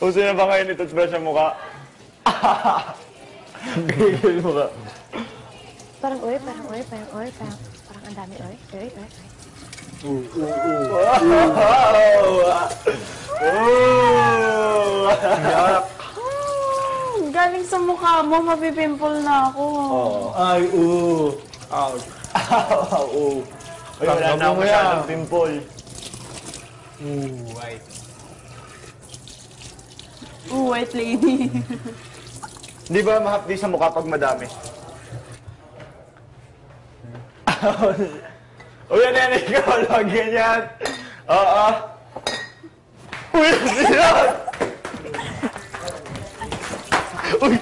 Uso na ba kayo ni toothbrush ang mukha? Gigil mo ka. Parang ang dami, Galing sa mukha mo, mapipimple na ako. Ay, Ouch. Ay, wala na ako masyadong pimple. White. White lady. Di ba mahapdi sa mukha pag madami? Uy, yan, ikaw, log ganyan. Oo. Uy, siyan! Uy!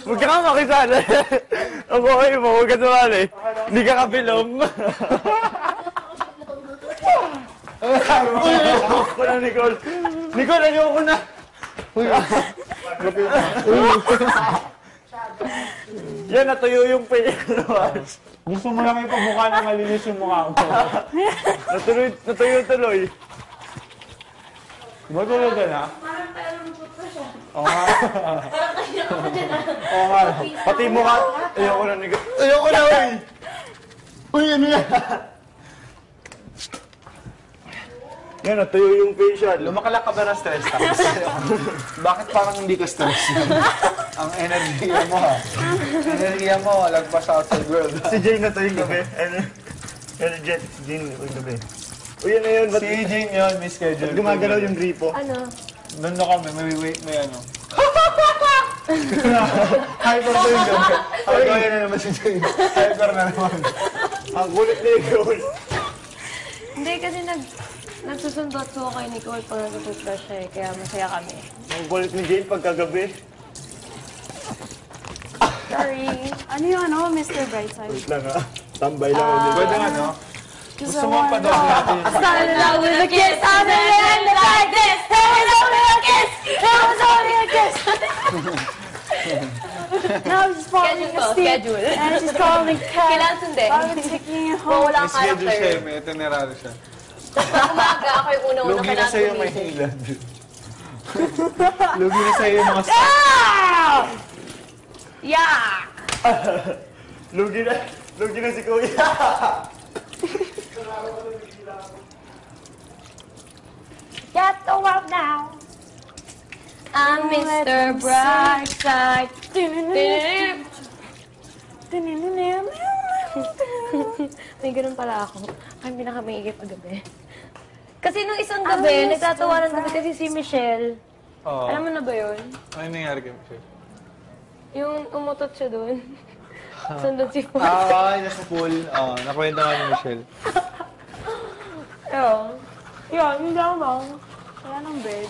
Huwag ka nga makisali. Ang okay mo, huwag ka sumali. Hindi ka kabilong. Uy, ako na, Nicole. Nicole, ayoko na. Uy, yan, natuyo yung pinyaluwas. Gusto mo lang ipamukha na malinis yung mukha ko. Natuyo-tuloy. Matulog ka na? Parang tayo lupot pa siya. Oo nga. Parang kaya ako dyan ah. Oo nga. Pati mukha. Ayoko na, Nicole. Ayoko na, uy. Uy, ano yan? Yan, natuyo yung facial. Lumakalak ka ba na stress tapos? Bakit parang hindi ka stress? Ang enerhiya mo ha. Enerhiya mo, lagpas sa outside world. Si Jane na to yung gabi. Ano, Jane yung gabi. Uy, ano yun? Si Jane yun, may schedule. Gumagalaw yung gripo. Ano? Doon na kami, may ano. Hyper to yung gabi. Hyper na naman si Jane. Hyper na naman. Ang kulit na Nicole. Hindi, kasi nagsusundot ko kay Nicole pag nag-toothbrush siya eh, kaya masaya kami. Ang kulit ni Jane pagkagabi. Sorry. Ano yung ano, Mr. Brightside? Wait lang ha. Tambay lang ulit. Pwede nga, no? Gusto mo pa doon natin. Started out with a kiss, I end like this. It was only a kiss. It was only a kiss. Now she's falling asleep. And she's calling cat. Kailangan sundin. Parang taking you home. Wala May kang schedule siya, character. may itinerary siya. Pag umaga, ako yung unang-una Lugi na kailangan sa'yo may gumising. hilad. Lugi na sa'yo yung mga stock. Yeah! Lugi na si Kuya. Get to work now. I'm Mr. Brightside. May ganun pala ako. Ang pinakamaigip paggabi. Kasi nung isang gabi, nagtatawanan kami kasi si Michelle. Oo. Alam mo na ba yun? Ano yung nangyari kay Michelle? Yung umutot siya doon. Sundot si Paul. Ay, nasa pool. Oo, nakwento nga ni Michelle. Ayun. Yun, yun lang lang. Wala nang bed.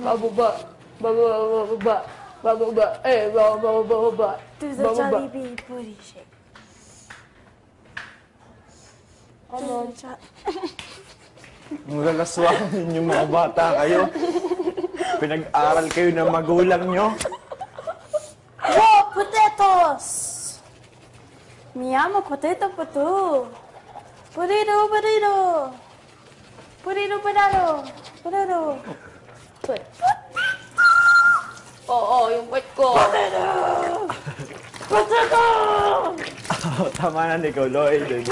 Bababa. Bababa. Bababa. Eh, bababa. To the Jollibee booty shake. Ano? Ang lalaswahan yung mga bata kayo. Pinag-aral kayo ng magulang nyo. Oh, potatoes! Mi amo potato pato. Potato, potato. Potato, potato. Potato. Oo, yung puwet ko. Potato! Tama na, Nicole. Lloyd.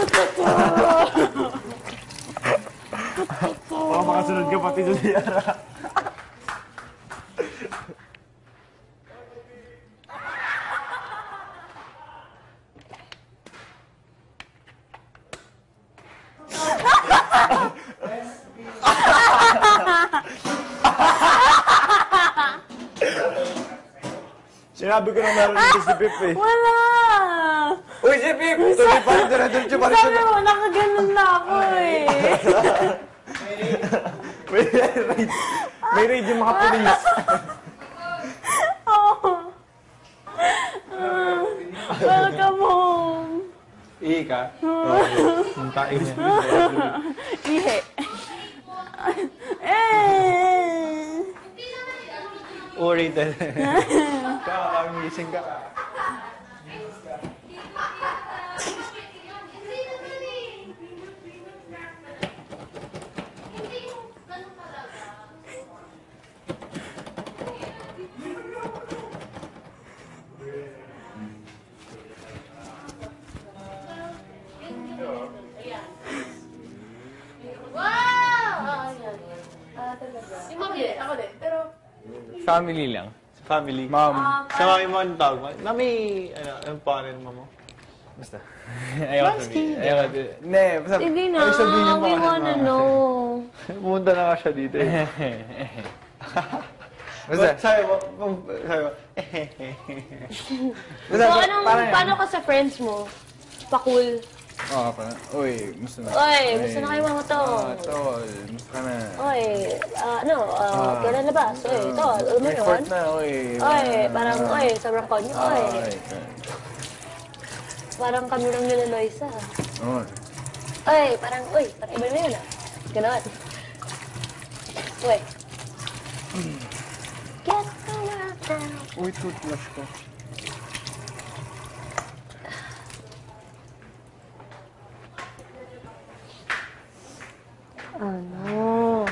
Baka makasunod ka pati sa Sierra. Sinabi ko na meron dito si Pip eh. Wala! Uy, si Pip! Tuloy pa rin doon, diretso pa rin Sabi mo, nakaganon na ako eh. May raid yung mga pulis. Oo. Welcome home. Ihi ka? Ang tayo niya. Ihe. Eh. Uri din. Kakagising ka. Family lang. Sa family. Mom. Sa mami mo, anong tawag mo? Mami, anong pangalan mo? Basta. Ayaw ko sabihin. Ayaw ko sabihin. Hindi, basta. Sige na, Ay, sabihin niyo we mga wanna know. Pumunta na ka siya dito eh. Basta. Sabi mo, Basta, So, paano ka sa friends mo? Pa-cool. Oo, parang, uy, musta na? Oy, gusto na kayo mga tol. Tol, musta ka na? Oy, kailan labas? Oy, tol, alam mo May yun? court na, uy. Oy, parang, sobrang konyo, oy. Parang kami lang nila Loisa. Oo. Oy, parang iba na yun ah. Ganon. Uy. Get the world down. Uy, toothbrush ko. Ano?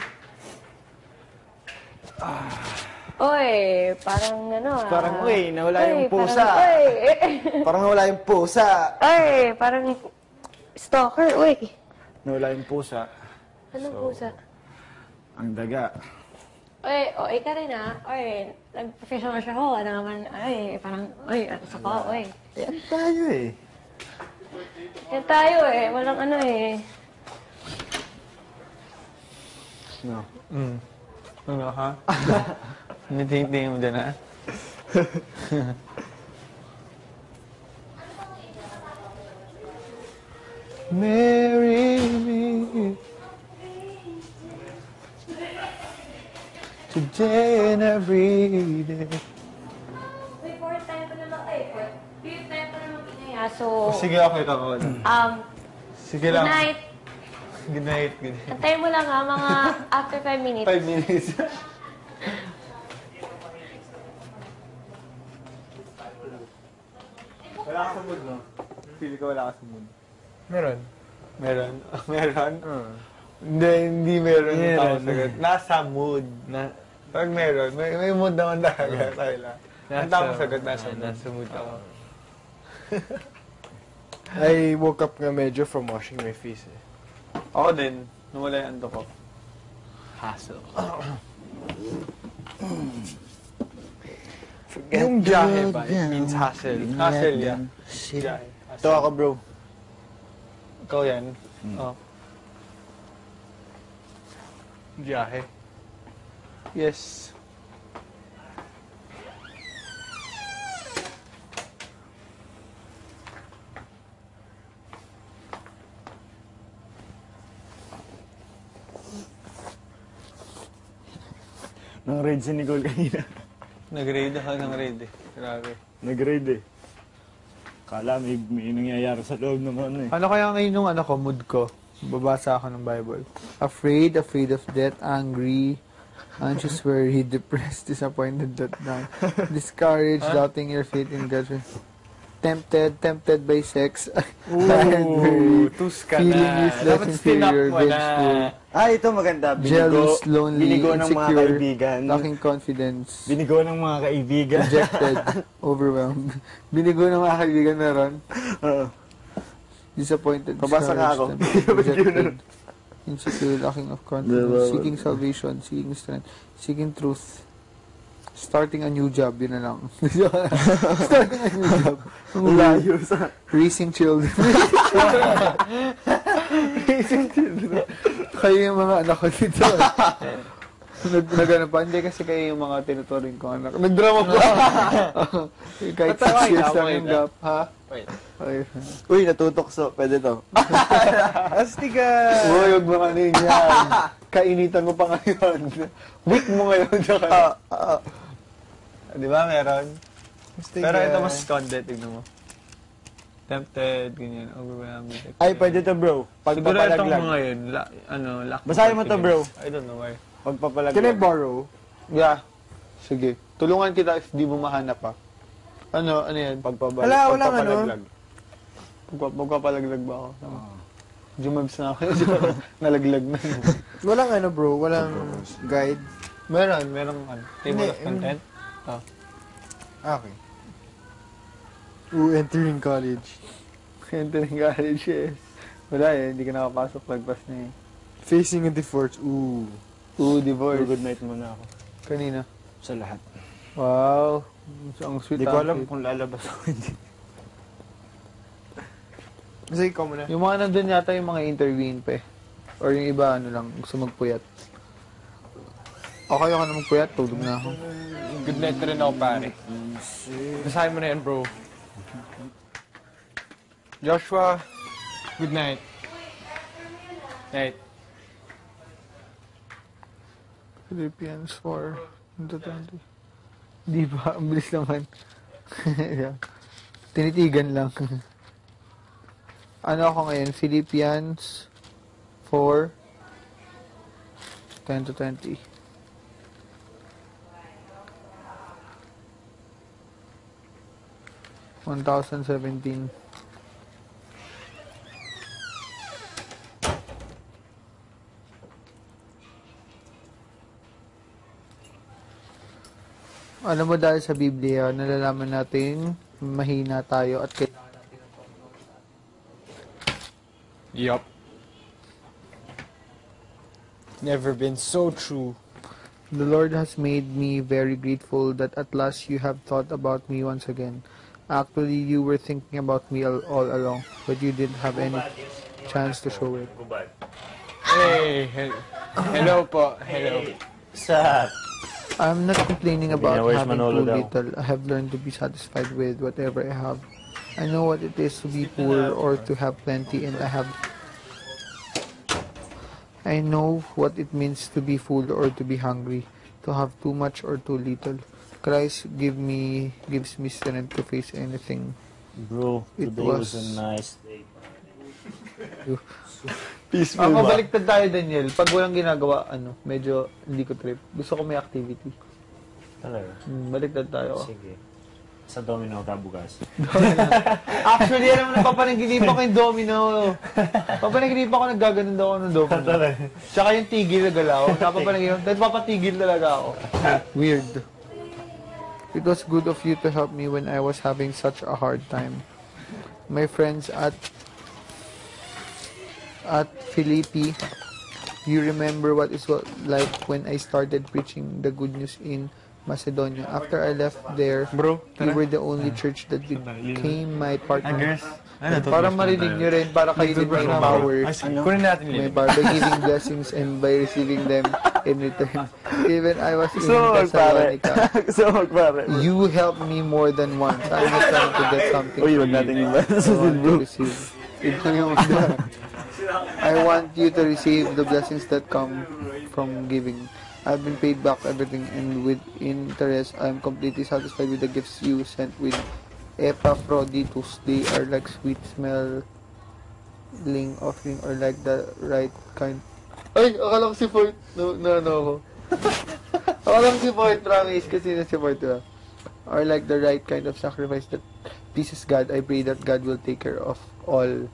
Oy, parang Parang, uy, nawala yung pusa. Parang, Parang nawala yung pusa. parang stalker, uy. Nawala yung pusa. Anong pusa? Ang daga. Oy, ka rin ah. Oy, nag-professional siya ho. Ano naman, parang, ano sa ko, Yan tayo eh. Yan tayo walang ano eh. No. Ano ha? Tinitingin mo dyan ha? Marry me today and every day. May fourth time pa naman, fifth time pa naman kinaya. So, Sige, okay ka ko. Sige good lang. night. Good night. Good night. Antayin mo lang mga after 5 minutes. 5 minutes. Wala ka sa mood, no? Feel ko wala ka sa mood. Meron. Meron? Meron? Hindi meron yung Meron. tamang sagot. Nasa mood. Pag meron, may mood naman talaga. Tayo lang. Ang tamang sagot, nasa mood. Nasa mood ako. I woke up nga medyo from washing my face eh. Ako din. Nawala yung anto ko. Hassle. Yung biyahe ba? It means hassle. Hassle, yeah. Biyahe. Ito ako bro. Ikaw yan? Oh. Biyahe. Yes. Nang-raid si Nicole kanina. Nag-raid ako ng raid eh. Grabe. Nag-raid eh. Kala may nangyayari sa loob ng ano eh. Ano kaya ngayon yung ano ko, mood ko? Babasa ako ng Bible. Afraid of death, angry, anxious, worried, depressed, disappointed, down, discouraged, doubting your faith in God, tempted by sex, tired, worried, tus ka feeling na. useless, Dapat inferior, stinap mo na. vengeful, Ito maganda. jealous, lonely, binigo ng mga insecure, kaibigan. lacking confidence, Binigo ng mga kaibigan. rejected, overwhelmed. Binigo ng mga kaibigan meron. Oo. Disappointed, Pabasa ka ako. discouraged, rejected, insecure, lacking of confidence, seeking salvation, seeking strength, seeking truth, starting a new job, yun na lang. Starting a new job. Layo sa... Raising children. Raising children. Kayo yung mga anak ko dito. Nagano pa, hindi kasi kayo yung mga tinuturing ko anak. Nagdrama pa. Kahit 6 years lang yung gap. Ha? Wait. Okay. Uy, natutokso. Pwede to. Astika! Uy, huwag mo ano yun yan. Kainitan mo pa ngayon. Weak mo ngayon. Di ba meron? Pero ito mas content, tignan mo. Tempted, ganyan, overwhelmed. Ay, pwede to bro. Siguro itong Pagpapalaglag. mga yun, lack of Basahin mo to, bro. confidence. I don't know why. Pagpapalaglag. Can I borrow? Yeah. Sige. Tulungan kita if di mo mahanap pa. Ano yan? Wala, walang pagpapalaglag. Magpapalaglag ba ako? Jumabs na ako. Nalaglag na. Walang ano bro, walang guide. Meron ano. Table Hindi, of content. Okay. Entering college. Entering college, yes. Wala hindi ka nakapasok. Lagpas na eh. Facing a divorce. Ooh. Divorce. Good night muna ako. Kanina. sa lahat. Wow. Ang sweet. Hindi ko ang alam sweet. kung lalabas o hindi. Kasi ikaw muna. Yung mga nandun yata yung mga interviewin pa eh. Or yung iba, ano lang, gusto magpuyat. Okay, ako na magpuyat. Tulog na ako. Good night na rin ako, pare. Basahin mo na yan, bro. Joshua, good night. Night. Philippians 4, 20. Di ba? Ang bilis naman. Yeah. Tinitigan lang. Ano ako ngayon? Philippians 4, 10 to 20. (1017). Alam mo, dahil sa Biblia, nalalaman natin mahina tayo at kailangan natin ng Panginoon. Yup. Never been so true. The Lord has made me very grateful that at last you have thought about me once again. Actually, you were thinking about me all along, but you didn't have any chance to show it. Hey, hello po. Hello. I'm not complaining about Where's having Manolo too daw? little. I have learned to be satisfied with whatever I have. I know what it is to be poor or to have plenty, and I know what it means to be full or to be hungry, to have too much or too little. Christ gives me strength to face anything. Bro, It today was a was- nice day. Peaceful Mabaliktad tayo, Daniel. Pag walang ginagawa, medyo hindi ko trip. Gusto ko may activity. Talaga? Baliktad tayo. Sige. Sa domino ka bukas. Actually, alam mo, napapanaginipan ko yung domino. Papanaginipan ko, naggaganon daw ako ng domino. Tsaka yung tigil na galaw. Napapanaginipan, dahil papatigil talaga ako. Weird. It was good of you to help me when I was having such a hard time. My friends at Philippi, you remember what it was like when I started preaching the good news in Macedonia. After I left there, Bro, we were the only church that became my partner. Para marinig nyo rin, para kayo din may power. kunin natin May yun. power by giving blessings and by receiving them in return. Even I was in Magpare. Thessalonica. Gusto mo magpare. You helped me more than once. I was trying to get something Uy, from wag you. natin yung I want to receive. I want you to receive the blessings that come from giving. I've been paid back everything, and with interest, I'm completely satisfied with the gifts you sent with Epaphroditus. They are like sweet smelling offering, or like the right kind. Ay, akala ko si Fort. No ako. Akala ko si Fort, promise, kasi na si Fort, diba? Or like the right kind of sacrifice that pleases God. I pray that God will take care of all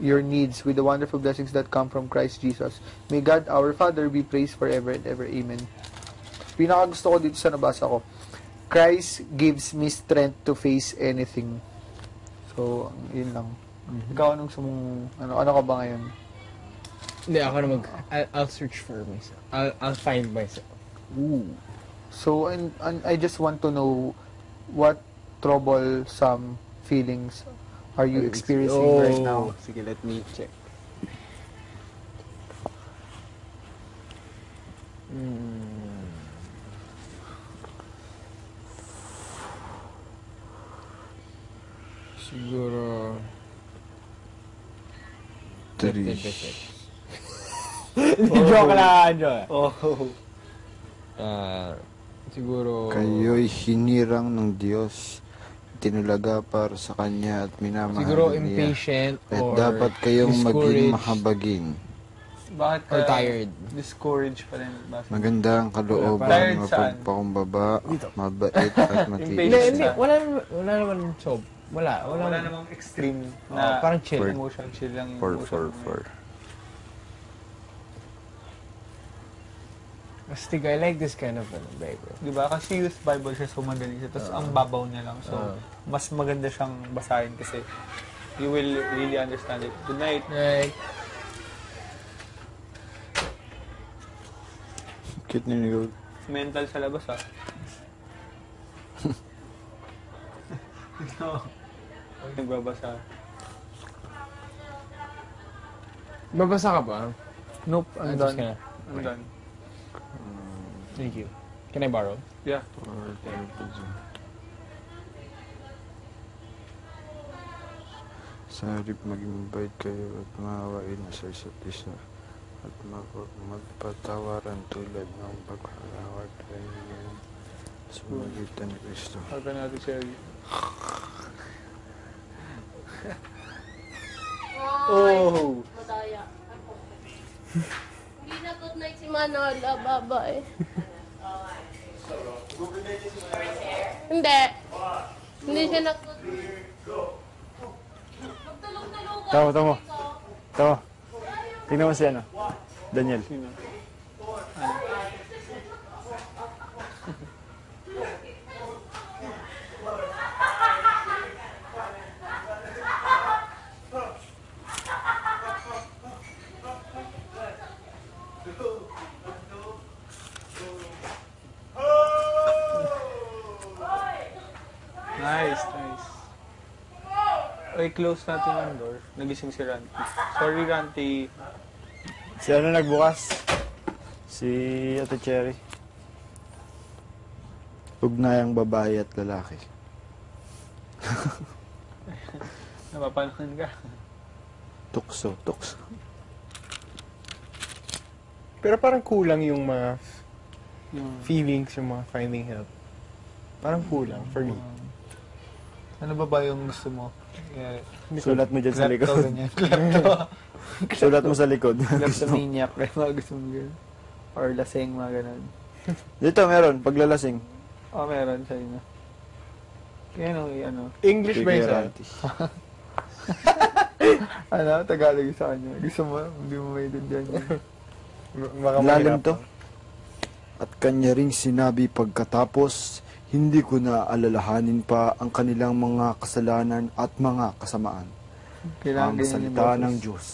your needs with the wonderful blessings that come from Christ Jesus. May God, our Father, be praised forever and ever. Amen. Pinaka gusto ko dito sa nabasa ko, Christ gives me strength to face anything. So, yun lang. Ikaw, anong sumong, ano ka ba ngayon? Hindi, ako na I'll search for myself. I'll find myself. Ooh. So, and I just want to know what troublesome feelings are you experiencing right now? Sige, let me check. Siguro... Joke lang, joke. Oh. Siguro... Kayo'y hinirang ng Diyos, tinulaga para sa Kanya at minamahal Siguro niya. impatient At or dapat kayong maging discouraged. mahabagin. Bakit ka Or tired. discouraged pa rin? Maganda ang kalooban, Tired saan? mapagpakumbaba, mabait at Hindi, matiis. hindi. Wala naman so. Wala namang extreme parang chill. emotion, chill lang yung For. Kasi I like this kind of Bible. Diba? Kasi youth Bible siya, so madali siya. Tapos ang babaw niya lang. So, mas maganda siyang basahin kasi you will really understand it. Good night. Right. Cute na nyo. Mental sa labas, ha? No. Huwag nagbabasa. Babasa ka ba? Nope, I'm Just done. gonna... I'm done. Thank you. Can I borrow? Yeah. Sa halip maging mabait kayo at maawain sa isa't isa at magpatawaran tulad ng pagpapatawad kayo sa magitan ni Kristo. Sabi natin, Sherry. Oh! Madaya. Hindi na good night si Manola, babae. Hindi. Hindi siya na good night. Tawa. Tawa. Tingnan mo si ano. Daniel. Nice. Ay, close natin yung door. Nagising si Ranty. Sorry, Ranty. Si ano nagbukas? Si Ate Cherry. Ugnayang babae at lalaki. Napapanahon ka. Tukso. Pero parang kulang yung mga Yung, feelings, yung mga finding help. Parang kulang for me. ano ba yung gusto mo? Yeah. Sulat mo dyan sa Klepto, likod. ganyan. Klepto. Sulat mo sa likod. Kleptomaniac. Mga gusto mo ganyan. Or lasing, mga ganun. Dito meron, paglalasing. Oh, meron sa inyo. Kaya ano, English ba yun sa? Ranty. Tagalog sa kanya. Gusto mo, hindi mo maintindihan yun. Baka Lalim mahirap. to. At kanya ring sinabi pagkatapos, hindi ko na alalahanin pa ang kanilang mga kasalanan at mga kasamaan. Kailangan Ang ganyan yung salita boses. ng Diyos.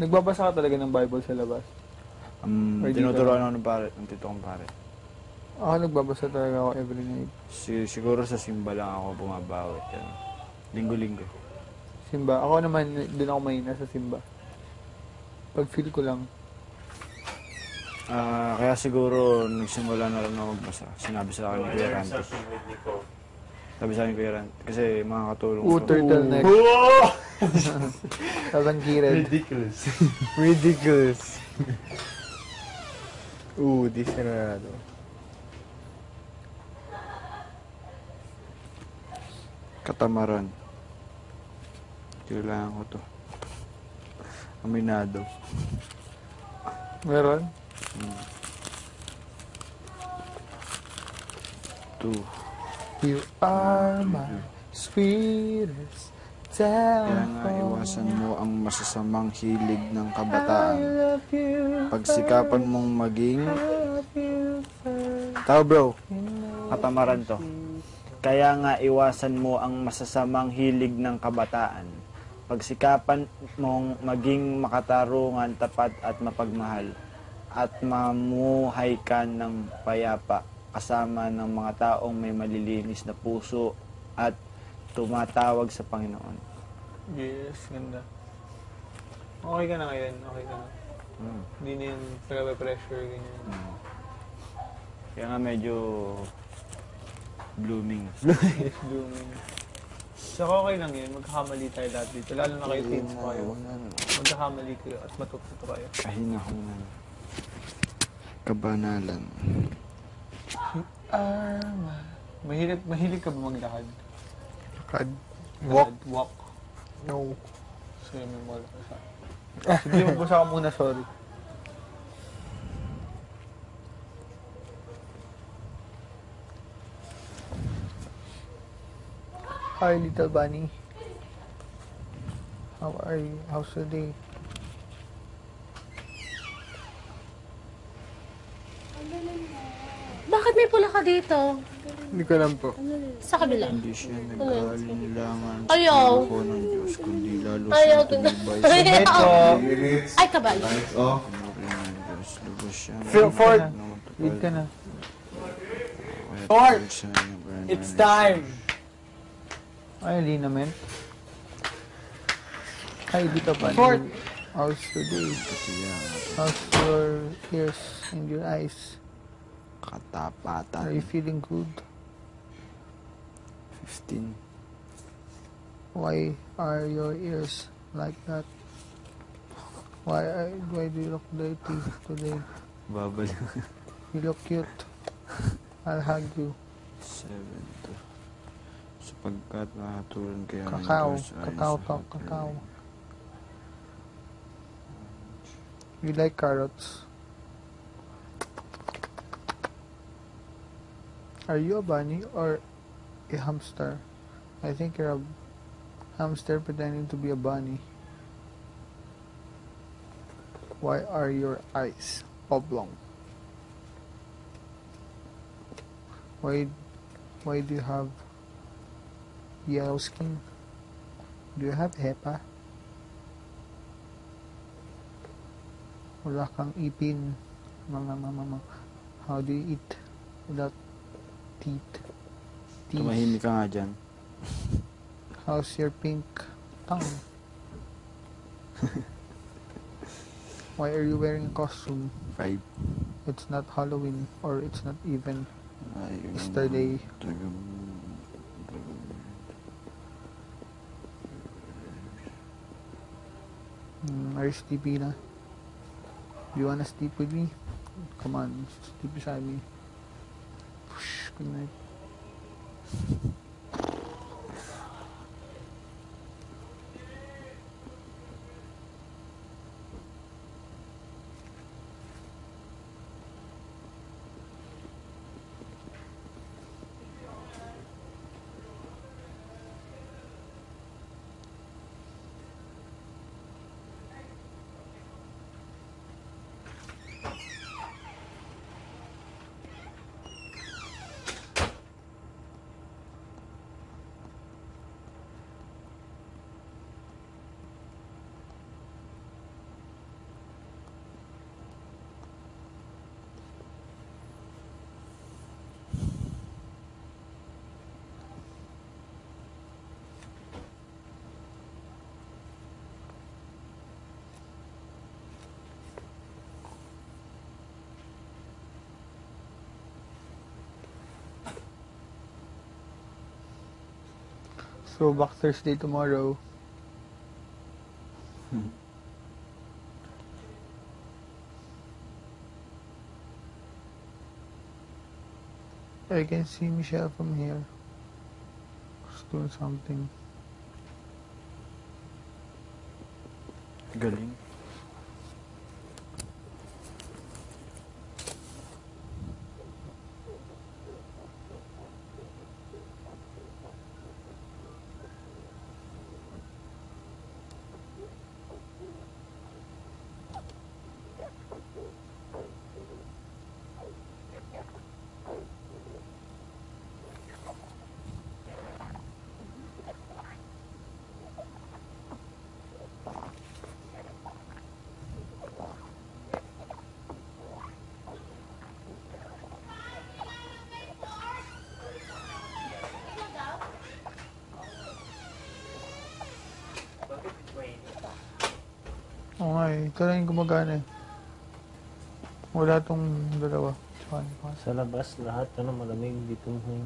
Nagbabasa ka talaga ng Bible sa labas? Or di Tinuturuan ako ng pare, ng tito kong pare. Ako nagbabasa talaga ako every night. Siguro sa simba lang ako bumabawit. Yan. Linggo-linggo. Simba. Ako naman, din ako mahina sa simba. Pag feel ko lang. Kaya siguro nagsimula na rin ako magbasa. Sinabi sa akin ni Kuya Ranty. Sabi sa akin ni Kuya Ranty. Kasi makakatulong Ooh, sa... turtleneck. Talangkired. Ridiculous. This na to. Katamaran. Kailangan ko to. Aminado. Meron? 2. You are my sweetest Kaya nga telephone. iwasan mo ang masasamang hilig ng I kabataan. love you. Pagsikapan mong maging... I love you first. Tao bro, katamaran to. Kaya nga iwasan mo ang masasamang hilig ng kabataan. Pagsikapan mong maging makatarungan, tapat at mapagmahal. At mamuhay ka ng payapa kasama ng mga taong may malilinis na puso at tumatawag sa Panginoon. Yes, ganda. Okay ka na ngayon, okay ka na. Hindi na yung pressure, ganyan. Kaya nga medyo blooming. Yes, blooming. So, okay lang yun. Magkakamali tayo lahat dito. Lalo na kayo teens pa kayo. Magkakamali kayo at matututo kayo. Kahinahunan. Kabanalan. Mahilig ka ba maglakad? Lakad. Walk. No. Swimming mo lang sa... Sige, magbasa ka muna, sorry. Hi, little bunny. How are you? How's the day? Bakit may pula ka dito? Hindi ko alam po. Sa kabila. Hindi siya nag-aalinlangan sa Ayaw. pangako ng Diyos, kundi lalo Ayaw siyang ko na. tumibay sa Ayaw. Ay, kabal. pangako ng Diyos. Lubos siya. For Read ka na. Fort! It's time! Ay, linament. Ay, dito pa. Fort! How's your day? How's your ears and your eyes? Are Katapatan. you feeling good? 15. Why are your ears like that? Why do you look dirty today? Babal. You look cute. I'll hug you. 7 to. Sapagkat nakatulan kayo ng Kakao. Diyos ayon Kakao sa talk. hati. Kakao. You like carrots? Are you a bunny or a hamster? I think you're a hamster pretending to be a bunny. Why are your eyes oblong? Why do you have yellow skin? Do you have HEPA? Wala kang ipin. Mama. How do you eat without teeth? Tumahimik ka nga dyan. How's your pink tongue? Why are you wearing a costume? 5. It's not Halloween or it's not even yesterday. Are you sleepy na? Do you wanna sleep with me? Come on, sleep beside me. Good night. So back Thursday tomorrow. I can see Michelle from here. She's doing something. Galing. Oo nga eh. Ito lang yung gumagana eh. Wala tong dalawa. Tsaka yung pa. Sa labas, lahat, malamig dito mo.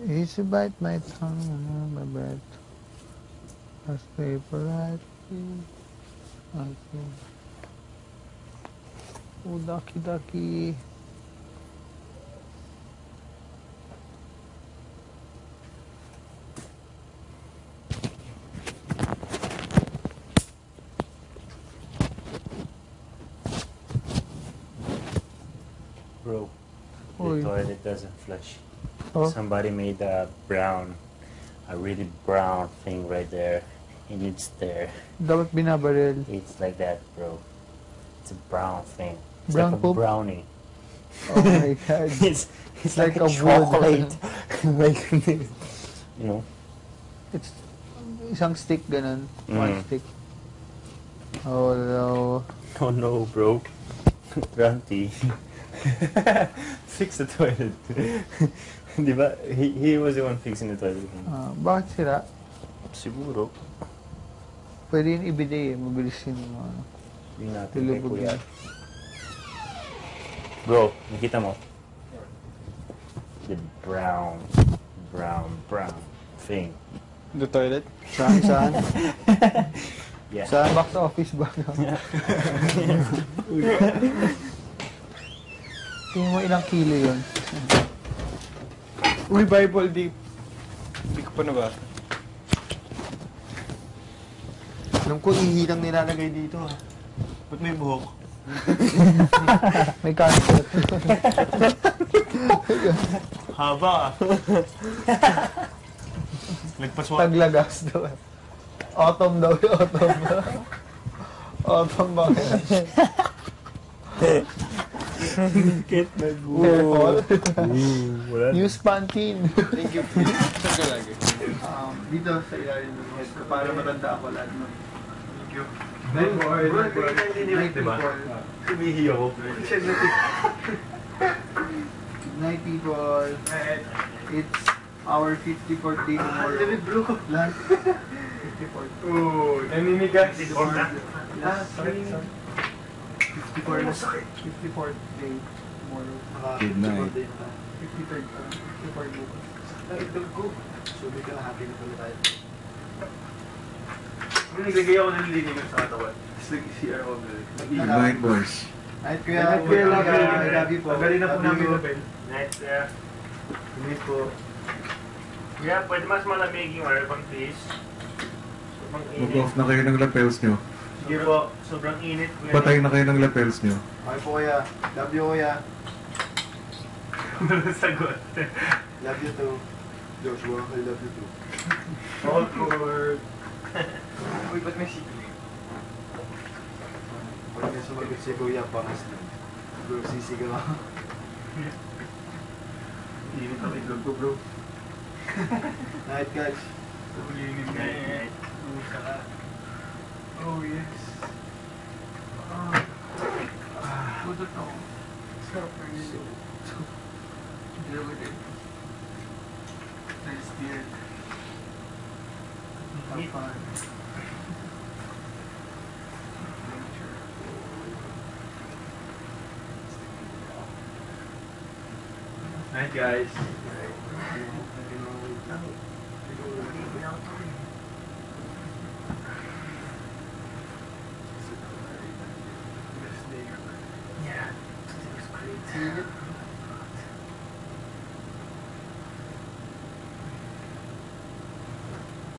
Easy bite my tongue and my breath. I stay polite. Okay. Oh, ducky. Bro, Oy. the toilet doesn't flush. Oh. Somebody made a really brown thing right there. And it's there. Dapat binabaril. It's like that, bro. It's a brown thing. It's Brown like a poop? brownie. Oh my God. It's Like like, a a wood. chocolate. Like, you know. It's isang stick ganun. One Mm. stick. Oh no. Oh no, bro. Granty. Fix the toilet. Di ba? He was the one fixing the toilet. Bakit sira? Siguro. Pwede yun ibigay eh. Mabilis yun. Ano. Hindi natin kay Tulubog kuya. yun. Bro, nakita mo? The brown thing. The toilet? Saan? Saan? Yeah. Saan? Back sa office ba? Tingin mo ilang kilo yun? Uy, Bible, di ko pa nabasa. Alam ko, ihilang nilalagay dito ha. Ba't may buhok? May cancer. Haba ah. Nagpaswa. Taglagas daw. Autumn daw. Autumn. Autumn ba? Bakit Careful. Wala. Use Pantene. Thank you. Saan ka lagi? Dito sa ilalim ng head ko para matanda ako lahat mo. Thank you. Night Diba? people. Sumihi ako. Night people. It's our 54th day tomorrow. Lahat. 54th. Oh, naninigas. Last week. 54th day tomorrow. Good night. 53rd. 54th bukas. Naitog ko. Subi ka na, happy na pala tayo. Naglagay ako ng linigas sa katawan. Tapos nag-CR ako. Good night, boys. Night kuya. I love you po. Magaling na po Love namin you. na Ben. Night, kuya. Good night po. Kuya, pwede mas malamig yung aircon, please. Sobrang init. Mag-off na kayo ng lapels nyo. Sige po, sobrang init. Kuya. Patay na kayo ng lapels nyo. Okay po kuya. Love you kuya. Walang sagot. Love you too. Joshua, I love you too. Awkward. Uy, ba't may sikli? Pag may sumagot si kuya, pangas na. Bro, sisigaw ako. Init ako itlog ko, bro. Night guys. Ulinim na eh. Oh yes. Pudot ako. Sarap na yun. Deal with it. Nice beer. Have fun. Night, guys.